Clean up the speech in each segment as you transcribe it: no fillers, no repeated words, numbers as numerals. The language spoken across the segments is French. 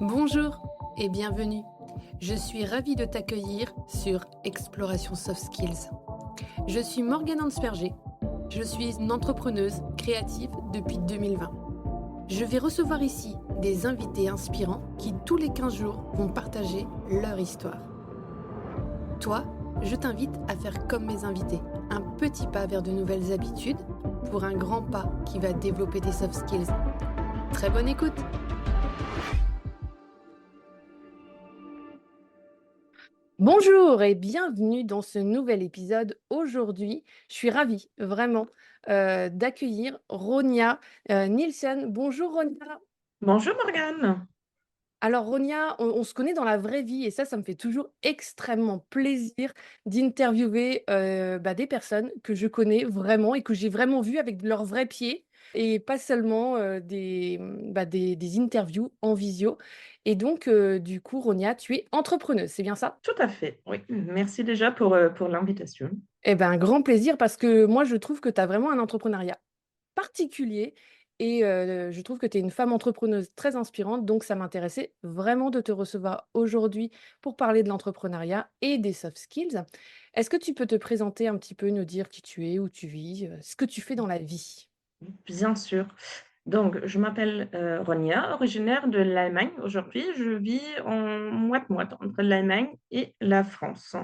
Bonjour et bienvenue. Je suis ravie de t'accueillir sur Exploration Soft Skills. Je suis Morgane Hansperger. Je suis une entrepreneuse créative depuis 2020. Je vais recevoir ici des invités inspirants qui tous les 15 jours vont partager leur histoire. Toi, je t'invite à faire comme mes invités, un petit pas vers de nouvelles habitudes pour un grand pas qui va développer tes soft skills. Très bonne écoute! Bonjour et bienvenue dans ce nouvel épisode. Aujourd'hui, je suis ravie vraiment d'accueillir Ronia Nielsen. Bonjour Ronia. Bonjour Morgane. Alors Ronia, on se connaît dans la vraie vie et ça me fait toujours extrêmement plaisir d'interviewer des personnes que je connais vraiment et que j'ai vraiment vues avec leurs vrais pieds et pas seulement des interviews en visio. Et donc, du coup, Ronia, tu es entrepreneuse, c'est bien ça? Tout à fait, oui. Merci déjà pour l'invitation. Eh ben, un grand plaisir parce que moi, je trouve que tu as vraiment un entrepreneuriat particulier et je trouve que tu es une femme entrepreneuse très inspirante. Donc, ça m'intéressait vraiment de te recevoir aujourd'hui pour parler de l'entrepreneuriat et des soft skills. Est-ce que tu peux te présenter un petit peu, nous dire qui tu es, où tu vis, ce que tu fais dans la vie? Bien sûr. Donc, je m'appelle Ronia, originaire de l'Allemagne. Aujourd'hui, je vis en moite-moite entre l'Allemagne et la France.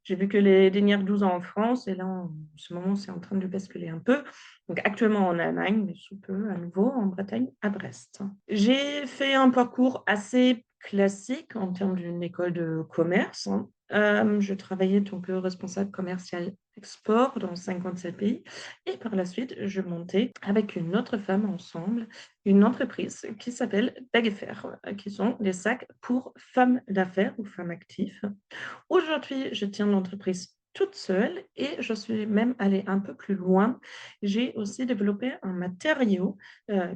J'ai vu que les dernières 12 ans en France et là, en ce moment, c'est en train de basculer un peu. Donc, actuellement en Allemagne, mais sous peu à nouveau en Bretagne, à Brest. J'ai fait un parcours assez classique en termes d'une école de commerce. Je travaillais en tant que responsable commercial export dans 57 pays. Et par la suite, je montais avec une autre femme ensemble une entreprise qui s'appelle Bag Fair, qui sont des sacs pour femmes d'affaires ou femmes actives. Aujourd'hui, je tiens l'entreprise toute seule et je suis même allée un peu plus loin. J'ai aussi développé un matériau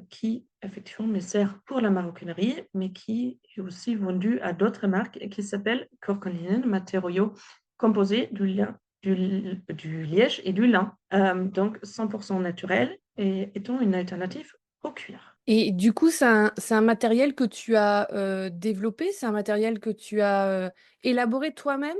qui effectivement me sert pour la maroquinerie, mais qui est aussi vendu à d'autres marques et qui s'appelle Korkolinen, matériau composé du liège et du lin, donc 100% naturel et étant une alternative au cuir. Et du coup, c'est un matériel que tu as développé, c'est un matériel que tu as élaboré toi-même?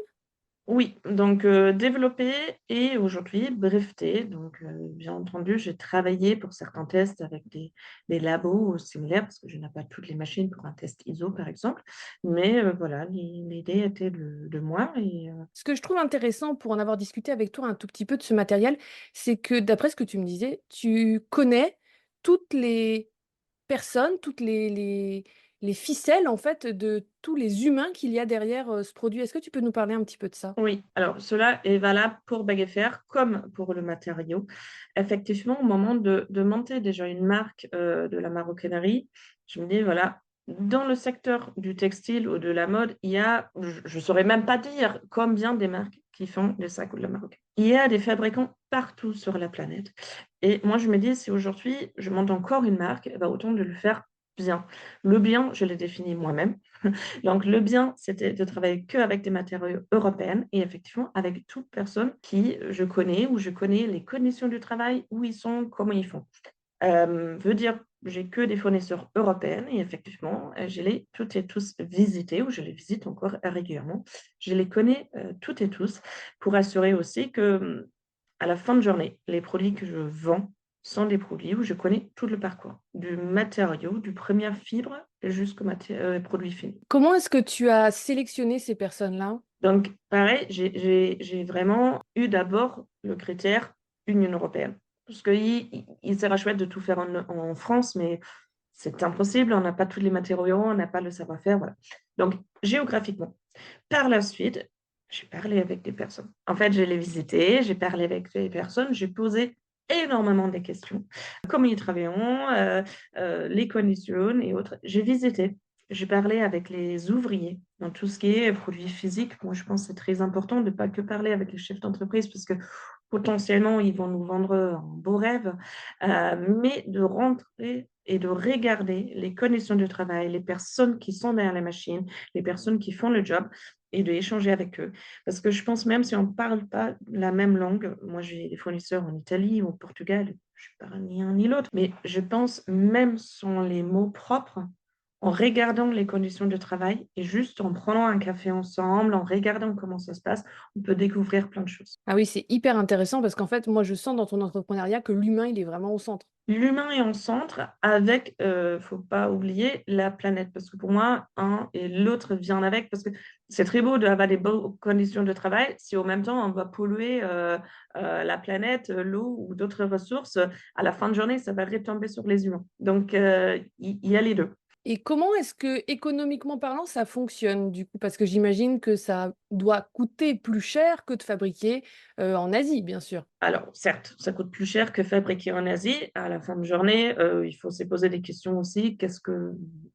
Oui, donc développé et aujourd'hui breveté. Donc, bien entendu, j'ai travaillé pour certains tests avec des labos similaires parce que je n'ai pas toutes les machines pour un test ISO, par exemple. Mais voilà, l'idée était de moi et Ce que je trouve intéressant pour en avoir discuté avec toi un tout petit peu de ce matériel, c'est que d'après ce que tu me disais, tu connais toutes les personnes, toutes les ficelles en fait de tous les humains qu'il y a derrière ce produit. Est-ce que tu peux nous parler un petit peu de ça? oui, alors cela est valable pour Baguette Fer comme pour le matériau. Effectivement, au moment de monter déjà une marque de la maroquinerie, je me dis, voilà, dans le secteur du textile ou de la mode, il y a, je ne saurais même pas dire combien des marques qui font des sacs ou de la maroquinerie. Il y a des fabricants partout sur la planète. Et moi, je me dis, si aujourd'hui je monte encore une marque, eh ben, autant de le faire bien. Le bien, je l'ai défini moi-même. Donc, le bien, c'était de travailler qu'avec des matériaux européens et effectivement avec toute personne qui je connais, où je connais les conditions du travail, où ils sont, comment ils font. Veut dire, j'ai que des fournisseurs européens et effectivement, je les toutes et tous visités ou je les visite encore régulièrement. Je les connais toutes et tous pour assurer aussi que à la fin de journée, les produits que je vends sont des produits où je connais tout le parcours, du matériau, du première fibre jusqu'au produit fini. Comment est-ce que tu as sélectionné ces personnes-là? Donc, pareil, j'ai vraiment eu d'abord le critère Union européenne. Parce qu'il serait chouette de tout faire en France, mais c'est impossible, on n'a pas tous les matériaux, on n'a pas le savoir-faire, voilà. Donc, géographiquement. Par la suite, j'ai parlé avec des personnes. En fait, je les visité, j'ai parlé avec des personnes, j'ai posé énormément de questions. Comment ils travaillent, les conditions et autres. J'ai visité, j'ai parlé avec les ouvriers dans tout ce qui est produits physiques. Moi, je pense que c'est très important de ne pas que parler avec les chefs d'entreprise parce que potentiellement, ils vont nous vendre un beau rêve, mais de rentrer et de regarder les conditions de travail, les personnes qui sont derrière les machines, les personnes qui font le job et d'échanger avec eux. Parce que je pense même si on ne parle pas la même langue, moi j'ai des fournisseurs en Italie ou au Portugal, je ne parle ni un ni l'autre, mais je pense même sans les mots propres, en regardant les conditions de travail et juste en prenant un café ensemble, en regardant comment ça se passe, on peut découvrir plein de choses. Ah oui, c'est hyper intéressant parce qu'en fait, moi, je sens dans ton entrepreneuriat que l'humain, il est vraiment au centre. L'humain est en centre avec, faut pas oublier, la planète. Parce que pour moi, un et l'autre vient avec. Parce que c'est très beau d'avoir des bonnes conditions de travail si en même temps on va polluer la planète, l'eau ou d'autres ressources. À la fin de journée, ça va retomber sur les humains. Donc, il y a les deux. Et comment est-ce que, économiquement parlant, ça fonctionne du coup? Parce que j'imagine que ça doit coûter plus cher que de fabriquer en Asie, bien sûr. Alors, certes, ça coûte plus cher que fabriquer en Asie. À la fin de journée, il faut se poser des questions aussi.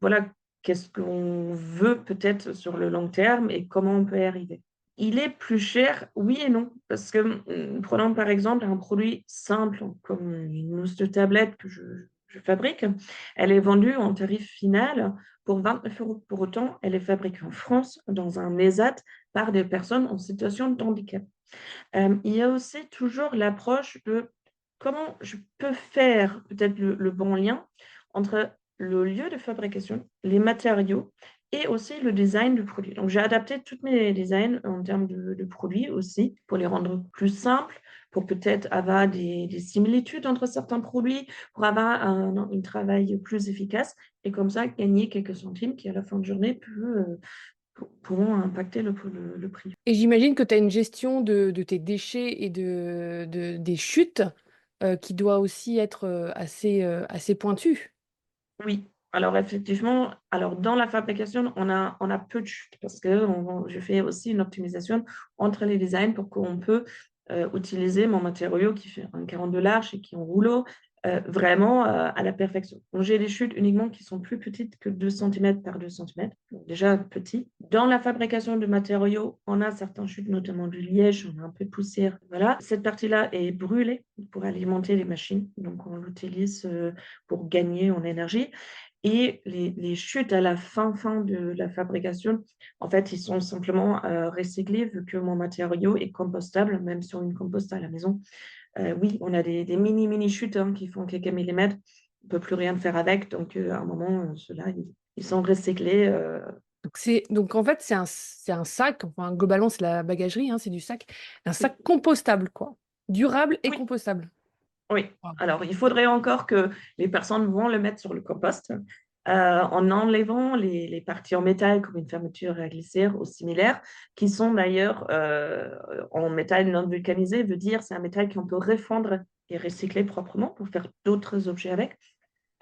Voilà, qu'est-ce qu'on veut peut-être sur le long terme et comment on peut y arriver? Il est plus cher, oui et non, parce que prenons par exemple un produit simple comme une mousse de tablette que je fabrique. Elle est vendue en tarif final pour 29 euros. Pour autant, elle est fabriquée en France dans un ESAT par des personnes en situation de handicap. Il y a aussi toujours l'approche de comment je peux faire peut-être le bon lien entre le lieu de fabrication, les matériaux et aussi le design du produit. Donc, j'ai adapté tous mes designs en termes de produits aussi pour les rendre plus simples, pour peut-être avoir des similitudes entre certains produits, pour avoir un travail plus efficace et comme ça gagner quelques centimes qui, à la fin de journée, pourront impacter le prix. Et j'imagine que tu as une gestion de tes déchets et des chutes qui doit aussi être assez pointue. Oui, alors effectivement, alors dans la fabrication, on a peu de chutes parce que je fais aussi une optimisation entre les designs pour qu'on peut utiliser mon matériau qui fait un 42 large et qui est en rouleau vraiment à la perfection. Donc, j'ai des chutes uniquement qui sont plus petites que 2 cm par 2 cm, donc déjà petit. Dans la fabrication de matériaux, on a certaines chutes, notamment du liège, on a un peu de poussière. Voilà. Cette partie-là est brûlée pour alimenter les machines, donc on l'utilise pour gagner en énergie. Et les chutes à la fin de la fabrication, en fait, ils sont simplement recyclés vu que mon matériau est compostable, même sur une compost à la maison. Oui, on a des mini chutes qui font quelques millimètres. On ne peut plus rien faire avec. Donc, à un moment, ceux-là, ils sont recyclés. Donc en fait, c'est un sac, enfin, globalement, c'est la bagagerie, hein, c'est du sac, un sac compostable, quoi. Durable et Oui, compostable. oui. Wow. Alors, il faudrait encore que les personnes vont le mettre sur le compost en enlevant les parties en métal comme une fermeture à glisser ou similaire, qui sont d'ailleurs en métal non vulcanisé, veut dire c'est un métal qu'on peut refondre et recycler proprement pour faire d'autres objets avec.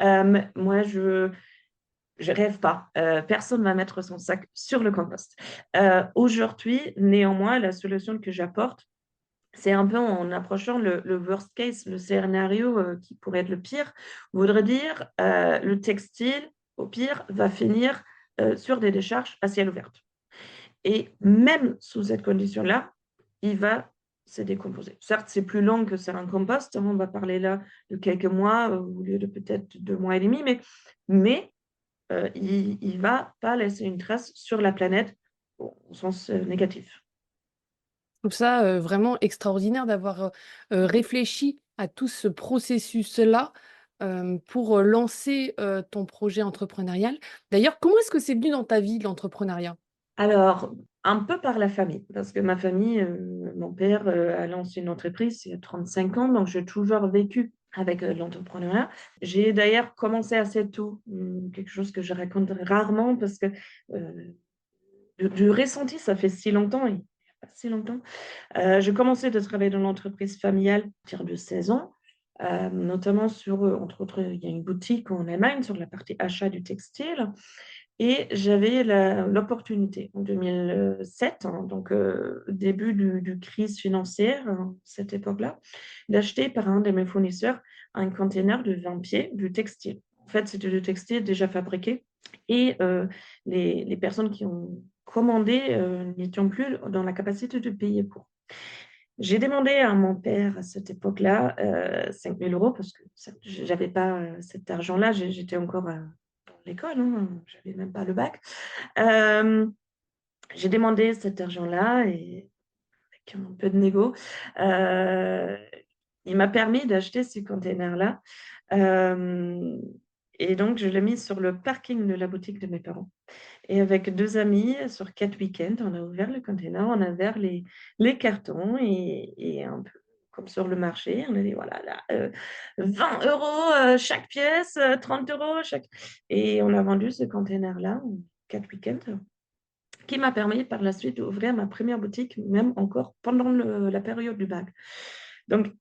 Moi, je rêve pas. Personne ne va mettre son sac sur le compost. Aujourd'hui, néanmoins, la solution que j'apporte, c'est un peu en approchant le worst case, le scénario qui pourrait être le pire, voudrait dire le textile, au pire, va finir sur des décharges à ciel ouvert. Et même sous cette condition-là, il va se décomposer. Certes, c'est plus long que sur un compost. On va parler là de quelques mois au lieu de peut-être 2 mois et demi, mais il ne va pas laisser une trace sur la planète au sens négatif. Je trouve ça vraiment extraordinaire d'avoir réfléchi à tout ce processus-là pour lancer ton projet entrepreneurial. D'ailleurs, comment est-ce que c'est venu dans ta vie, l'entrepreneuriat? Alors, un peu par la famille, parce que ma famille, mon père a lancé une entreprise il y a 35 ans, donc j'ai toujours vécu avec l'entrepreneuriat. J'ai d'ailleurs commencé assez tôt, quelque chose que je raconte rarement parce que du ressenti, ça fait si longtemps, il n'y a pas si longtemps. J'ai commencé de travailler dans l'entreprise familiale à partir de 16 ans, notamment sur, entre autres, il y a une boutique en Allemagne sur la partie achat du textile. Et j'avais l'opportunité en 2007, donc début du crise financière, cette époque-là, d'acheter par un de mes fournisseurs un container de 20 pieds du textile. En fait, c'était du textile déjà fabriqué et les personnes qui ont commandé n'étaient plus dans la capacité de payer pour. J'ai demandé à mon père à cette époque-là 5 000 euros parce que je n'avais pas cet argent-là, j'étais encore à l'école, hein, je n'avais même pas le bac. Euh, j'ai demandé cet argent-là et avec un peu de négo, euh, il m'a permis d'acheter ces containers-là. Euh, Et donc, je l'ai mis sur le parking de la boutique de mes parents. Et avec deux amis, sur 4 week-ends, on a ouvert le container, on a ouvert les cartons et un peu comme sur le marché, on a dit voilà, là, 20 euros chaque pièce, 30 euros chaque. Et on a vendu ce container-là en 4 week-ends, qui m'a permis par la suite d'ouvrir ma première boutique, même encore pendant la période du bac. Donc,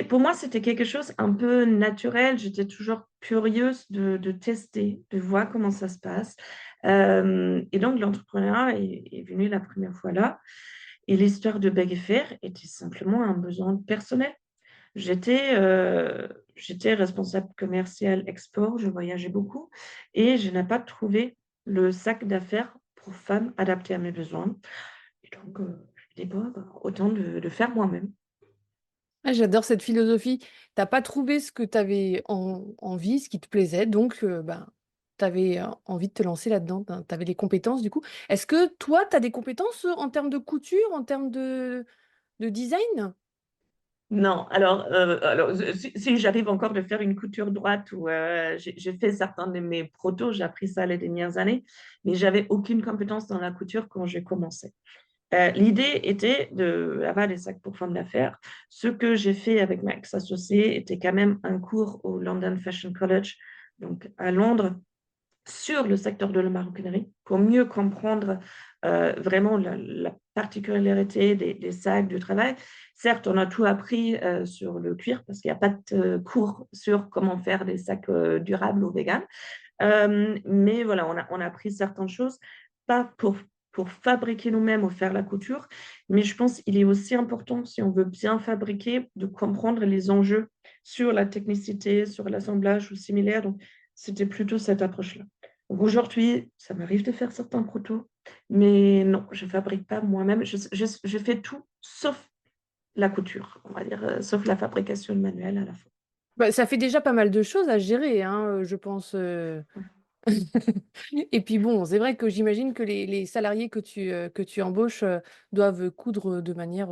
pour moi, c'était quelque chose un peu naturel. J'étais toujours curieuse de tester, de voir comment ça se passe. Et donc, l'entrepreneuriat est venu la première fois là. Et l'histoire de Bag et Fer était simplement un besoin personnel. J'étais j'étais responsable commercial export, je voyageais beaucoup et je n'ai pas trouvé le sac d'affaires pour femmes adapté à mes besoins. Et donc, je me dis, bon, bah, autant de faire moi-même. Ah, j'adore cette philosophie. T'as pas trouvé ce que tu avais envie, ce qui te plaisait, donc ben, tu avais envie de te lancer là-dedans. Tu avais les compétences du coup. Est-ce que toi, tu as des compétences en termes de couture, en termes de design? Non, alors si j'arrive encore de faire une couture droite ou j'ai fait certains de mes protos, j'ai appris ça les dernières années, mais j'avais aucune compétence dans la couture quand j'ai commencé. L'idée était d'avoir des sacs pour femmes d'affaires. Ce que j'ai fait avec ma ex-associée était quand même un cours au London Fashion College, donc à Londres, sur le secteur de la maroquinerie pour mieux comprendre vraiment la particularité des sacs du travail. Certes, on a tout appris sur le cuir parce qu'il n'y a pas de cours sur comment faire des sacs durables ou véganes. Mais voilà, on a appris certaines choses, pas pour fabriquer nous-mêmes ou faire la couture, mais je pense qu'il est aussi important, si on veut bien fabriquer, de comprendre les enjeux sur la technicité, sur l'assemblage ou similaire. Donc, c'était plutôt cette approche-là. Donc, aujourd'hui, ça m'arrive de faire certains protos, mais non, je ne fabrique pas moi-même. Je fais tout sauf la couture, on va dire, sauf la fabrication manuelle à la fin. Bah, ça fait déjà pas mal de choses à gérer, hein, je pense. Et puis bon, c'est vrai que j'imagine que les salariés que tu embauches doivent coudre de manière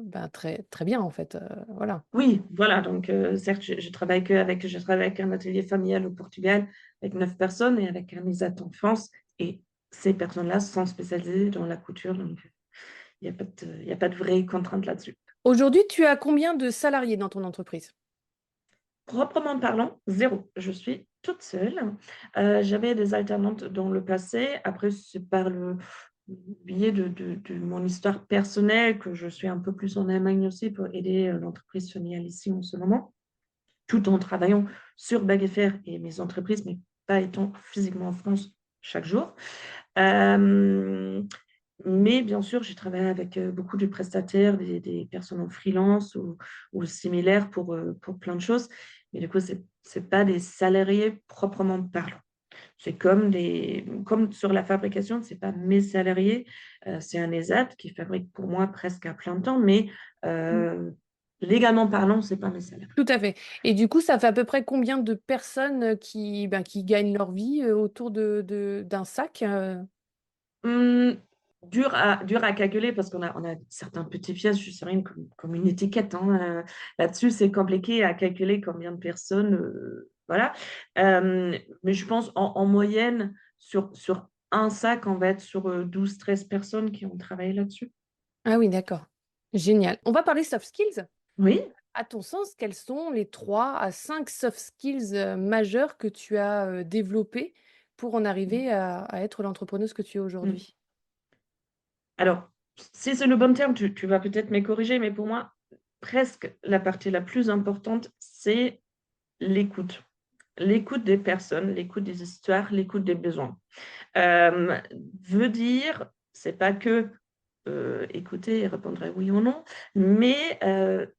ben, très, très bien, en fait. Voilà. Oui, voilà. Donc, certes, je travaille avec un atelier familial au Portugal avec 9 personnes et avec un ISAT en France. Et ces personnes-là sont spécialisées dans la couture. Donc, il y a pas de vraie contrainte là-dessus. Aujourd'hui, tu as combien de salariés dans ton entreprise? Proprement parlant, zéro. Je suis toute seule. J'avais des alternantes dans le passé. Après, c'est par le biais de mon histoire personnelle que je suis un peu plus en Allemagne aussi pour aider l'entreprise familiale ici en ce moment, tout en travaillant sur Bag et Fer et mes entreprises, mais pas étant physiquement en France chaque jour. Euh, mais bien sûr, j'ai travaillé avec beaucoup de prestataires, des personnes en freelance ou similaires pour plein de choses. Mais du coup, ce n'est pas des salariés proprement parlant. C'est comme sur la fabrication, ce n'est pas mes salariés, c'est un ESAT qui fabrique pour moi presque à plein temps, mais euh, légalement parlant, ce n'est pas mes salariés. Tout à fait. Et du coup, ça fait à peu près combien de personnes qui, ben, qui gagnent leur vie autour d'un sac? Hum, dur à calculer parce qu'on a certains petits pièces, je sais rien, comme une étiquette, hein. Là-dessus, c'est compliqué à calculer combien de personnes. Voilà. Mais je pense en moyenne, sur un sac, on va être sur 12-13 personnes qui ont travaillé là-dessus. Ah oui, d'accord. Génial. On va parler soft skills. Oui. À ton sens, quels sont les 3 à 5 soft skills majeurs que tu as développés pour en arriver à être l'entrepreneuse que tu es Hum. aujourd'hui? Alors, si c'est le bon terme, tu vas peut-être me corriger, mais pour moi, presque la partie la plus importante, c'est l'écoute. L'écoute des personnes, l'écoute des histoires, l'écoute des besoins. Euh, Veut dire, c'est pas que écouter et répondre à oui ou non, mais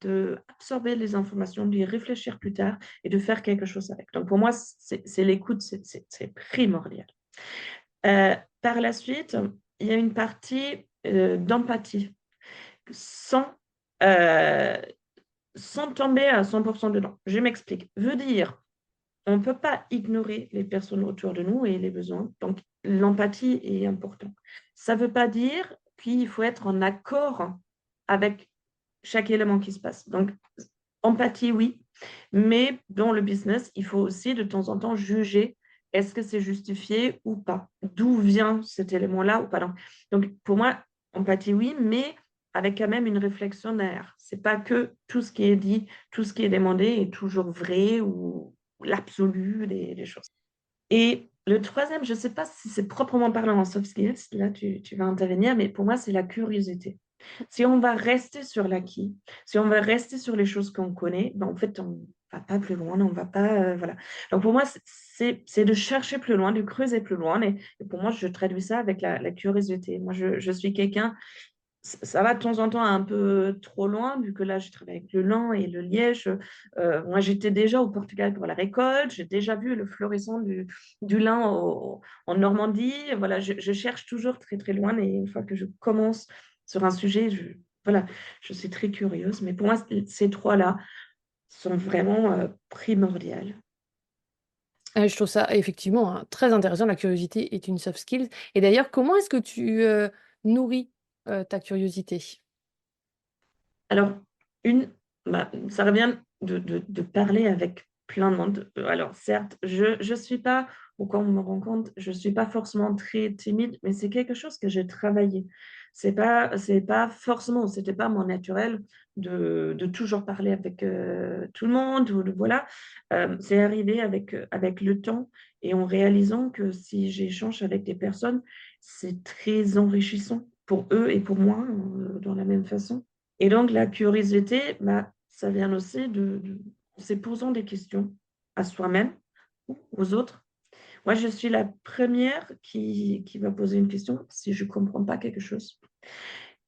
de absorber les informations, d'y réfléchir plus tard et de faire quelque chose avec. Donc pour moi, c'est l'écoute, c'est primordial. Par la suite, il y a une partie d'empathie, sans, euh, sans tomber à 100% dedans. Je m'explique. Veut dire, on ne peut pas ignorer les personnes autour de nous et les besoins. Donc, l'empathie est importante. Ça ne veut pas dire qu'il faut être en accord avec chaque élément qui se passe. Donc, Empathie, oui, mais dans le business, il faut aussi de temps en temps juger est-ce que c'est justifié ou pas? D'où vient cet élément-là ou pas? Donc, pour moi, empathie, oui, mais avec quand même une réflexion derrière. C'est pas que tout ce qui est dit, tout ce qui est demandé est toujours vrai ou l'absolu des choses. Et le troisième, je ne sais pas si c'est proprement parlant en soft skills, là tu vas intervenir, mais pour moi, c'est la curiosité. Si on va rester sur l'acquis, si on va rester sur les choses qu'on connaît, ben, en fait, on ne va pas plus loin, on va pas, voilà. Donc pour moi, c'est de chercher plus loin, de creuser plus loin. Et pour moi, je traduis ça avec la curiosité. Moi, je suis quelqu'un ça va de temps en temps un peu trop loin, vu que là, je travaille avec le lin et le liège. Moi, j'étais déjà au Portugal pour la récolte. J'ai déjà vu le florissant du lin en Normandie. Voilà, je cherche toujours très, très loin. Et une fois que je commence sur un sujet, voilà, je suis très curieuse. Mais pour moi, ces trois-là sont vraiment primordiales. Je trouve ça effectivement hein, très intéressant. La curiosité est une soft skill. Et d'ailleurs, comment est-ce que tu nourris ta curiosité? Alors, une, ça revient de parler avec plein de monde. Alors, certes, je suis pas, ou quand on me rend compte, je suis pas forcément très timide, mais c'est quelque chose que j'ai travaillé. C'est pas forcément, c'était pas mon naturel de toujours parler avec tout le monde, voilà. C'est arrivé avec le temps et en réalisant que si j'échange avec des personnes, c'est très enrichissant pour eux et pour moi, dans la même façon. Et donc, la curiosité, ça vient aussi en se posant des questions à soi-même ou aux autres. Moi, je suis la première qui va poser une question si je ne comprends pas quelque chose.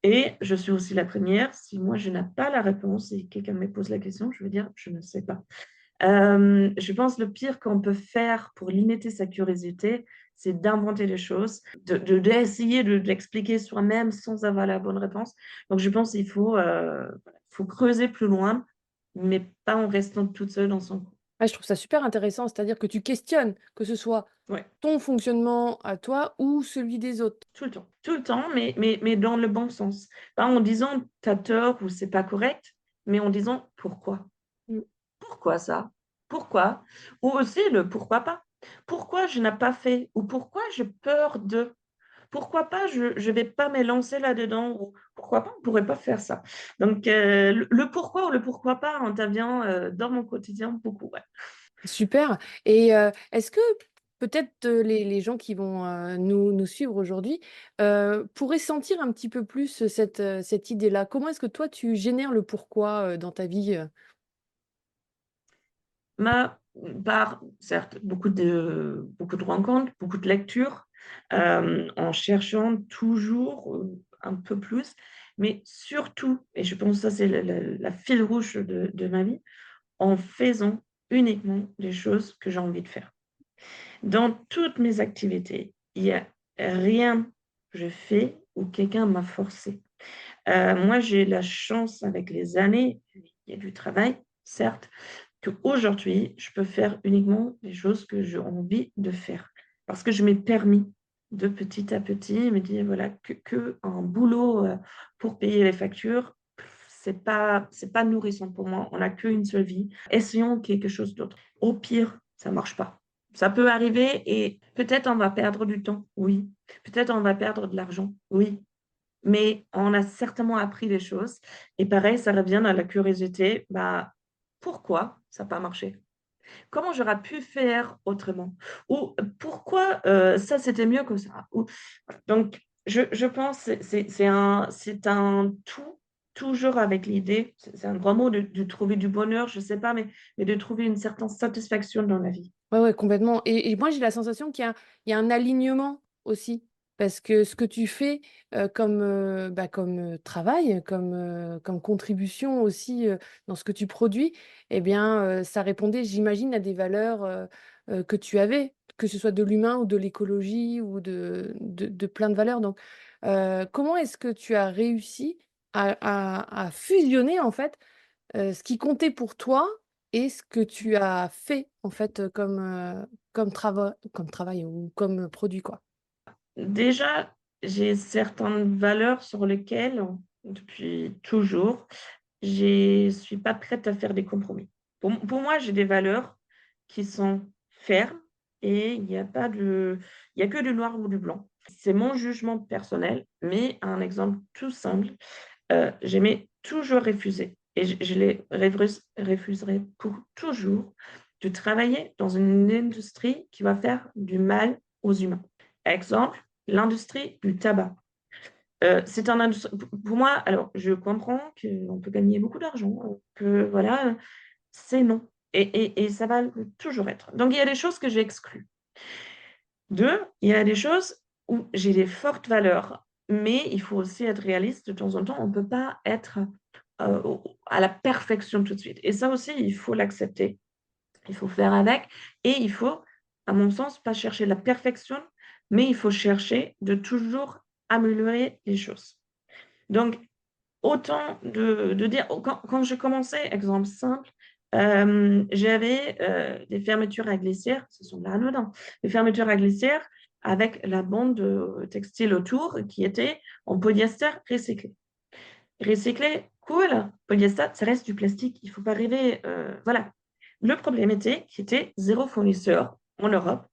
Et je suis aussi la première, si moi, je n'ai pas la réponse et quelqu'un me pose la question, je veux dire, je ne sais pas. Je pense que le pire qu'on peut faire pour limiter sa curiosité, c'est d'inventer des choses, d'essayer de l'expliquer soi-même sans avoir la bonne réponse. Donc, je pense qu'il faut creuser plus loin, mais pas en restant toute seule dans son coin. Ah, je trouve ça super intéressant, c'est-à-dire que tu questionnes, que ce soit Ouais, ton fonctionnement à toi ou celui des autres. tout le temps, mais dans le bon sens. Pas en disant t'as tort ou c'est pas correct, mais en disant pourquoi. Mm. Pourquoi ça? Pourquoi? Ou aussi le pourquoi pas. Pourquoi je n'ai pas fait? Ou pourquoi j'ai peur de? Pourquoi pas je ne vais pas me lancer là-dedans? Ou pourquoi pas on ne pourrait pas faire ça? Donc, le pourquoi ou le pourquoi pas intervient dans mon quotidien beaucoup. Ouais. Super. Et est-ce que peut-être les gens qui vont nous suivre aujourd'hui pourraient sentir un petit peu plus cette idée-là? Comment est-ce que toi, tu génères le pourquoi dans ta vie? Ma, Par, certes, beaucoup de rencontres, beaucoup de lectures, en cherchant toujours un peu plus, mais surtout, et je pense que ça c'est la fil rouge de ma vie, en faisant uniquement les choses que j'ai envie de faire. Dans toutes mes activités, il n'y a rien que je fais où quelqu'un m'a forcé. Moi, j'ai la chance avec les années, il y a du travail, certes, qu'aujourd'hui, je peux faire uniquement les choses que j'ai envie de faire. Parce que je m'ai permis de petit à petit me dire, voilà, que un boulot pour payer les factures, c'est pas nourrissant pour moi. On n'a qu'une seule vie. Essayons quelque chose d'autre. Au pire, ça marche pas. Ça peut arriver et peut-être on va perdre du temps, oui. Peut-être on va perdre de l'argent, oui. Mais on a certainement appris des choses. Et pareil, ça revient dans la curiosité. Pourquoi ça n'a pas marché? Comment j'aurais pu faire autrement? Ou pourquoi ça, c'était mieux que ça? Donc, je pense que c'est un tout, toujours avec l'idée, c'est un grand mot, de trouver du bonheur, je ne sais pas, mais de trouver une certaine satisfaction dans la vie. Ouais, ouais, complètement. Et moi, j'ai la sensation qu'il y a un alignement aussi. Parce que ce que tu fais comme travail, comme contribution aussi dans ce que tu produis, eh bien, ça répondait, j'imagine, à des valeurs que tu avais, que ce soit de l'humain ou de l'écologie ou de plein de valeurs. Donc, comment est-ce que tu as réussi à fusionner, en fait, ce qui comptait pour toi et ce que tu as fait en fait, comme travail ou comme produit, quoi? Déjà, j'ai certaines valeurs sur lesquelles, depuis toujours, je ne suis pas prête à faire des compromis. Pour moi, j'ai des valeurs qui sont fermes et il y a que du noir ou du blanc. C'est mon jugement personnel, mais un exemple tout simple, j'aimais toujours refuser et je les refuserai pour toujours de travailler dans une industrie qui va faire du mal aux humains. Exemple, l'industrie du tabac. C'est un industrie, pour moi, alors je comprends qu'on peut gagner beaucoup d'argent, que voilà, c'est non. Et ça va toujours être. Donc, il y a des choses que j'ai exclues. Deux, il y a des choses où j'ai des fortes valeurs, mais il faut aussi être réaliste de temps en temps. On ne peut pas être à la perfection tout de suite. Et ça aussi, il faut l'accepter. Il faut faire avec. Et il faut, à mon sens, pas chercher la perfection, mais il faut chercher de toujours améliorer les choses. Donc, autant de dire, quand je commençais, exemple simple, j'avais des fermetures à glissière, ce sont là anodins, des fermetures à glissière avec la bande textile autour qui était en polyester recyclé. Recyclé, cool, polyester, ça reste du plastique, il ne faut pas rêver. Voilà. Le problème était qu'il y était zéro fournisseur en Europe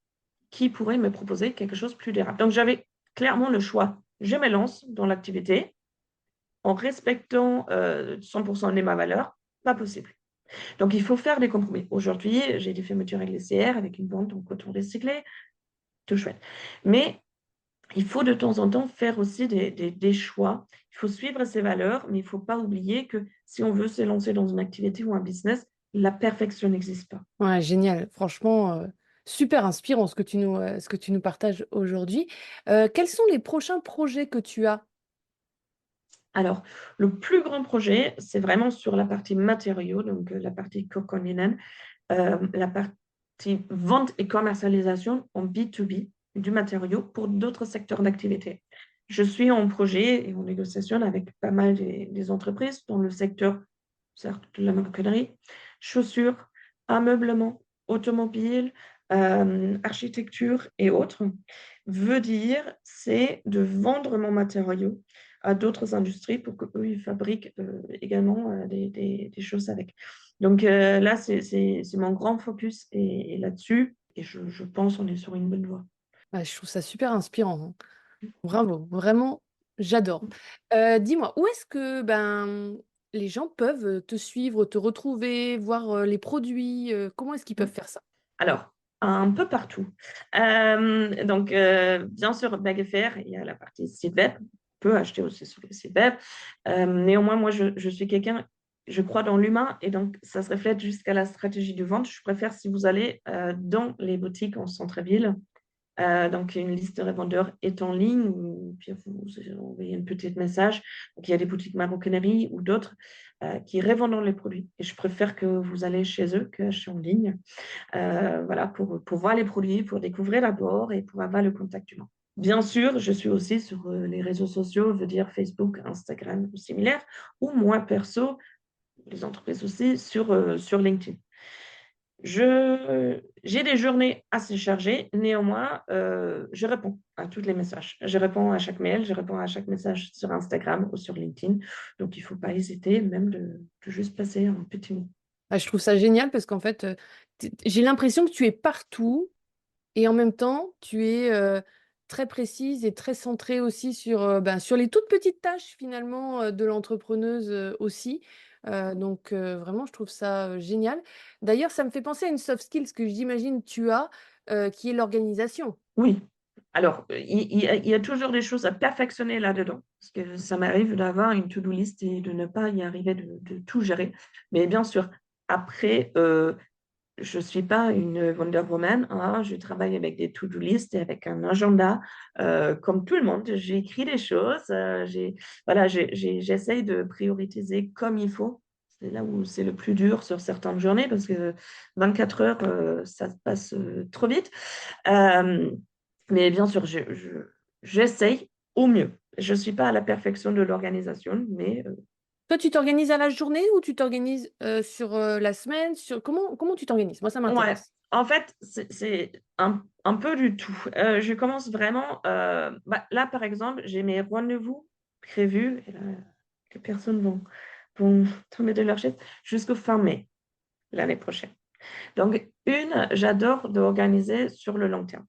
qui pourrait me proposer quelque chose de plus durable. Donc, j'avais clairement le choix. Je me lance dans l'activité en respectant 100% de ma valeur, pas possible. Donc, il faut faire des compromis. Aujourd'hui, j'ai des fermetures avec les CR, avec une bande en coton recyclé, tout chouette. Mais il faut de temps en temps faire aussi des choix. Il faut suivre ses valeurs, mais il ne faut pas oublier que si on veut se lancer dans une activité ou un business, la perfection n'existe pas. Ouais, génial. Franchement, super inspirant ce que tu nous partages aujourd'hui. Quels sont les prochains projets que tu as? Alors, le plus grand projet, c'est vraiment sur la partie matériaux, donc la partie cocon-linen, la partie vente et commercialisation en B2B du matériau pour d'autres secteurs d'activité. Je suis en projet et en négociation avec pas mal des entreprises dans le secteur, certes, de la maroquinerie, chaussures, ameublement, automobile, architecture et autres. Veut dire, c'est de vendre mon matériau à d'autres industries pour qu'eux, ils fabriquent également des choses avec. Donc là, c'est mon grand focus et là-dessus. Et je pense qu'on est sur une bonne voie. Ouais, je trouve ça super inspirant, hein. Bravo, vraiment, j'adore. Dis-moi, où est-ce que les gens peuvent te suivre, te retrouver, voir les produits, comment est-ce qu'ils peuvent faire ça? Alors, un peu partout. Donc, bien sûr, Baguefère, il y a la partie site web. On peut acheter aussi sur le site web. Néanmoins, moi, je suis quelqu'un, je crois dans l'humain et donc ça se reflète jusqu'à la stratégie de vente. Je préfère si vous allez dans les boutiques en centre-ville. Donc, une liste de revendeurs est en ligne, puis vous envoyez un petit message. Donc, il y a des boutiques maroquinerie ou d'autres qui revendent les produits. Et je préfère que vous allez chez eux qu'acheter en ligne. Voilà, pour voir les produits, pour découvrir d'abord et pour avoir le contact humain. Bien sûr, je suis aussi sur les réseaux sociaux, je veux dire Facebook, Instagram ou similaire, ou moi perso, les entreprises aussi, sur LinkedIn. J'ai des journées assez chargées, néanmoins, je réponds à tous les messages. Je réponds à chaque mail, je réponds à chaque message sur Instagram ou sur LinkedIn. Donc, il ne faut pas hésiter même de juste passer un petit mot. Ah, je trouve ça génial parce qu'en fait, j'ai l'impression que tu es partout et en même temps, tu es très précise et très centrée aussi sur, sur les toutes petites tâches finalement de l'entrepreneuse aussi. Donc vraiment, je trouve ça génial. D'ailleurs, ça me fait penser à une soft skills que j'imagine tu as, qui est l'organisation. Oui. Alors, il y a toujours des choses à perfectionner là-dedans, parce que ça m'arrive d'avoir une to-do list et de ne pas y arriver de tout gérer. Mais bien sûr, après, je ne suis pas une Wonder Woman, hein. Je travaille avec des to-do list et avec un agenda, comme tout le monde. J'écris des choses, voilà, j'essaye de prioriser comme il faut. C'est là où c'est le plus dur sur certaines journées, parce que 24 heures, ça se passe trop vite. Euh, mais bien sûr, j'essaye au mieux. Je ne suis pas à la perfection de l'organisation, mais Toi, tu t'organises à la journée ou tu t'organises sur la semaine, comment tu t'organises? Moi, ça ouais. m'intéresse. En fait, c'est un peu du tout. Je commence vraiment. Là, par exemple, j'ai mes rendez-vous prévus. Et là, les personnes vont vont tomber de leur chaise jusqu'au fin mai l'année prochaine. Donc, j'adore d'organiser sur le long terme.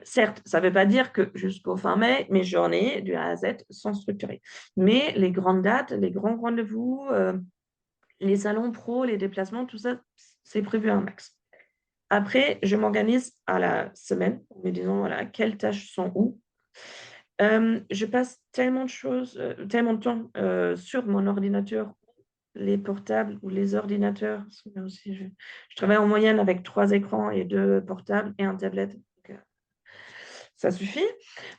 Certes, ça ne veut pas dire que jusqu'au fin mai, mes journées du A à Z sont structurées. Mais les grandes dates, les grands rendez-vous, les salons pro, les déplacements, tout ça, c'est prévu un max. Après, je m'organise à la semaine, en me disant, voilà, quelles tâches sont où. Je passe tellement de choses, tellement de temps sur mon ordinateur, les portables ou les ordinateurs. Aussi, je travaille en moyenne avec 3 écrans et 2 portables et un tablette. Donc, ça suffit.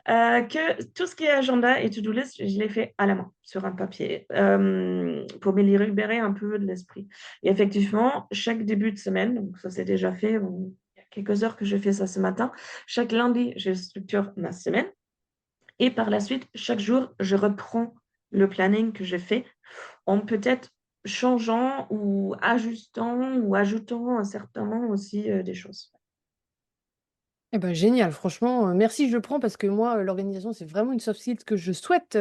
Que tout ce qui est agenda et to-do list, je les fais à la main, sur un papier, pour me libérer un peu de l'esprit. Et effectivement, chaque début de semaine, donc ça c'est déjà fait, il y a quelques heures que je fais ça ce matin, chaque lundi, je structure ma semaine. Et par la suite, chaque jour, je reprends le planning que j'ai fait en peut-être changeant ou ajustant ou ajoutant certainement aussi des choses. Eh ben, génial, franchement, merci, je le prends parce que moi, l'organisation, c'est vraiment une soft skill que je souhaite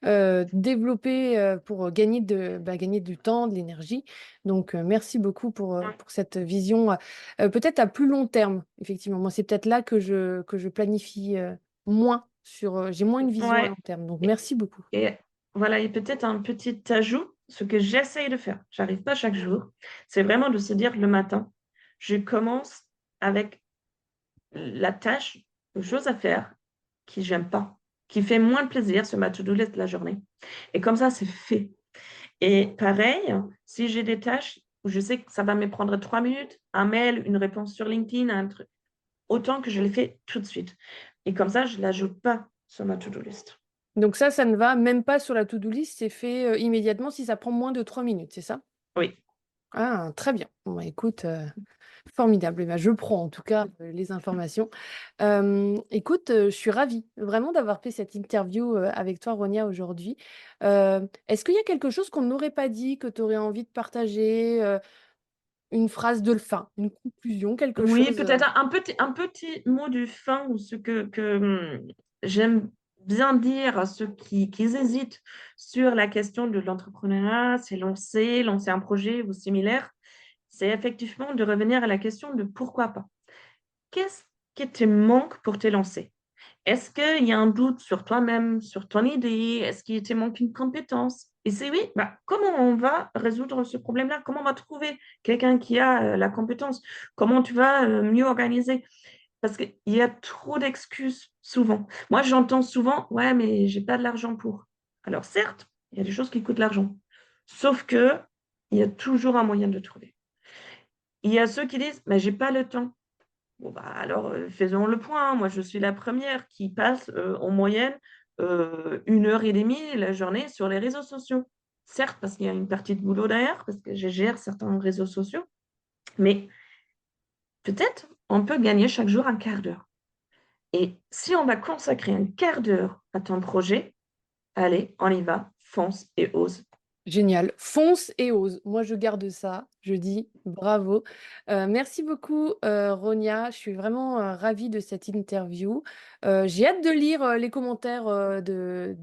développer pour gagner du temps, de l'énergie. Donc, merci beaucoup pour cette vision, peut-être à plus long terme, effectivement. Moi, c'est peut-être là que je planifie moins j'ai moins une vision à Ouais. long terme. Donc, merci beaucoup. Et voilà, et peut-être un petit ajout, ce que j'essaye de faire, j'arrive pas chaque jour, c'est vraiment de se dire le matin, je commence avec la tâche, la chose à faire qui j'aime pas, qui fait moins de plaisir sur ma to-do list de la journée. Et comme ça, c'est fait. Et pareil, si j'ai des tâches où je sais que ça va me prendre 3 minutes, un mail, une réponse sur LinkedIn, un truc, autant que je les fais tout de suite. Et comme ça, je ne l'ajoute pas sur ma to-do list. Donc ça ne va même pas sur la to-do list, c'est fait immédiatement si ça prend moins de 3 minutes, c'est ça? Oui. Ah, très bien. Bon, bah, écoute, formidable. Eh ben, je prends en tout cas les informations. Écoute, je suis ravie vraiment d'avoir fait cette interview avec toi, Ronia, aujourd'hui. Est-ce qu'il y a quelque chose qu'on n'aurait pas dit, que tu aurais envie de partager, une phrase de fin, une conclusion, quelque Oui, chose peut-être un petit mot du fin ou ce que j'aime bien dire à ceux qui hésitent sur la question de l'entrepreneuriat, c'est lancer un projet ou similaire, c'est effectivement de revenir à la question de pourquoi pas. Qu'est-ce qui te manque pour te lancer? Est-ce qu'il y a un doute sur toi-même, sur ton idée? Est-ce qu'il te manque une compétence? Et si oui, bah, comment on va résoudre ce problème-là? Comment on va trouver quelqu'un qui a la compétence? Comment tu vas mieux organiser? Parce qu'il y a trop d'excuses souvent. Moi, j'entends souvent, ouais, mais j'ai pas de l'argent pour. Alors certes, il y a des choses qui coûtent l'argent. Sauf que il y a toujours un moyen de trouver. Il y a ceux qui disent, mais j'ai pas le temps. Bon, bah, alors, faisons le point. Moi, je suis la première qui passe en moyenne 1 heure et demie la journée sur les réseaux sociaux. Certes, parce qu'il y a une partie de boulot derrière, parce que je gère certains réseaux sociaux, mais peut-être on peut gagner chaque jour un quart d'heure. Et si on va consacrer un quart d'heure à ton projet, allez, on y va, fonce et ose. Génial. Fonce et ose. Moi, je garde ça. Je dis bravo. Merci beaucoup, Ronia. Je suis vraiment ravie de cette interview. J'ai hâte de lire les commentaires de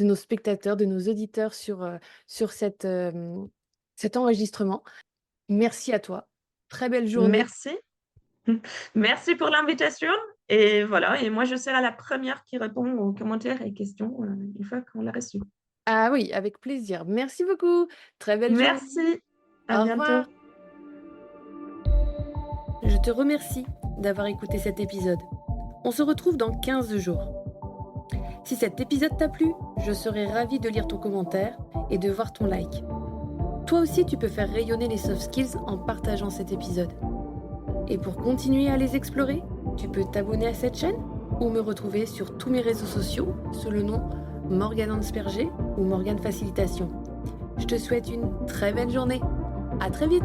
nos spectateurs, de nos auditeurs sur cet enregistrement. Merci à toi. Très belle journée. Merci. Merci pour l'invitation. Et voilà, et moi, je serai la première qui répond aux commentaires et questions une fois qu'on l'a reçu. Ah oui, avec plaisir. Merci beaucoup. Très belle journée. Merci. À Au bientôt. revoir. Je te remercie d'avoir écouté cet épisode. On se retrouve dans 15 jours. Si cet épisode t'a plu, je serai ravie de lire ton commentaire et de voir ton like. Toi aussi, tu peux faire rayonner les soft skills en partageant cet épisode. Et pour continuer à les explorer, tu peux t'abonner à cette chaîne ou me retrouver sur tous mes réseaux sociaux sous le nom Morgane Ansperger ou Morgane Facilitation. Je te souhaite une très belle journée. À très vite!